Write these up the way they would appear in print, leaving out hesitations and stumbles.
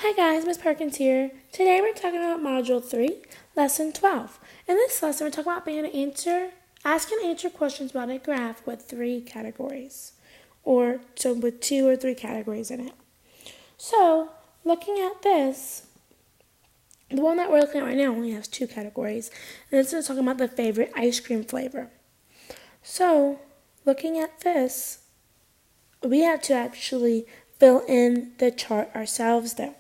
Hi guys, Miss Perkins here. Today we're talking about Module 3, Lesson 12. In this lesson, we're talking about ask and answer questions about a graph with 3 categories, with 2 or 3 categories in it. So, looking at this, the one that we're looking at right now only has 2 categories, and this is talking about the favorite ice cream flavor. So, looking at this, we have to actually fill in the chart ourselves though.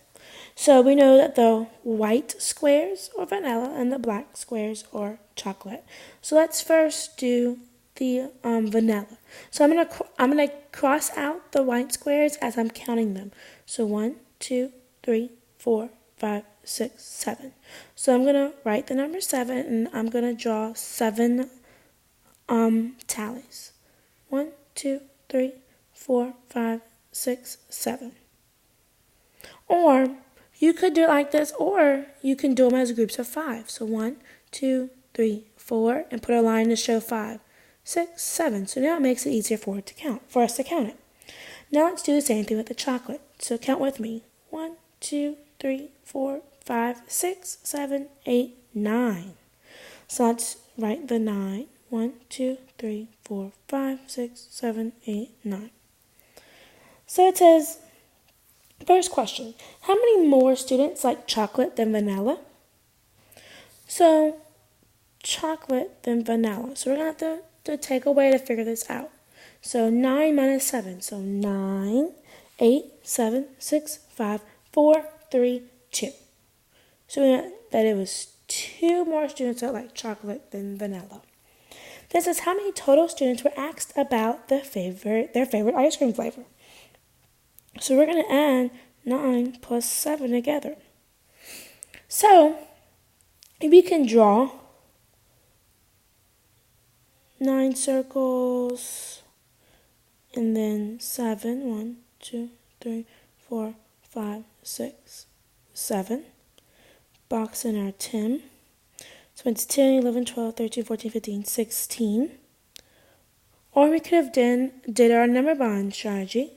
So we know that the white squares are vanilla and the black squares are chocolate. So let's first do the vanilla. So I'm gonna cross out the white squares as I'm counting them. So 1, 2, 3, 4, 5, 6, 7. So I'm gonna write the number 7 and I'm gonna draw 7 tallies. 1, 2, 3, 4, 5, 6, 7. Or you could do it like this, or you can do them as groups of 5. So 1, 2, 3, 4, and put a line to show 5, 6, 7. So now it makes it easier for us to count it. Now let's do the same thing with the chocolate. So count with me. 1, 2, 3, 4, 5, 6, 7, 8, 9. So let's write the 9. 1, 2, 3, 4, 5, 6, 7, 8, 9. So it says, first question, how many more students like chocolate than vanilla? So, chocolate than vanilla. So we're going to have to take a way to figure this out. So 9 minus 7. So 9, 8, 7, 6, 5, 4, 3, 2. So we know that it was 2 more students that like chocolate than vanilla. This is how many total students were asked about their favorite ice cream flavor. So we're going to add 9 plus 7 together. So we can draw 9 circles and then 7. 1, 2, 3, 4, 5, 6, 7. Box in our 10. So it's 10, 11, 12, 13, 14, 15, 16. Or we could have did our number bond strategy.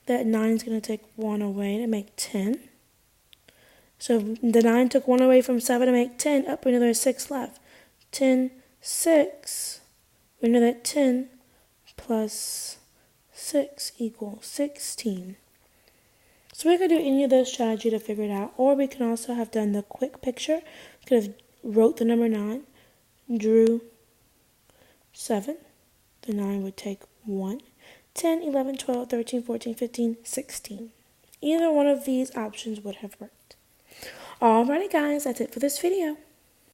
That 9 is going to take 1 away to make 10. So the 9 took 1 away from 7 to make 10. Up, we know there's 6 left. 10, 6. We know that 10 plus 6 equals 16. So we could do any of those strategies to figure it out. Or we can also have done the quick picture. We could have wrote the number 9, drew 7. The 9 would take 1. 10, 11, 12, 13, 14, 15, 16. Either one of these options would have worked. Alrighty guys, that's it for this video.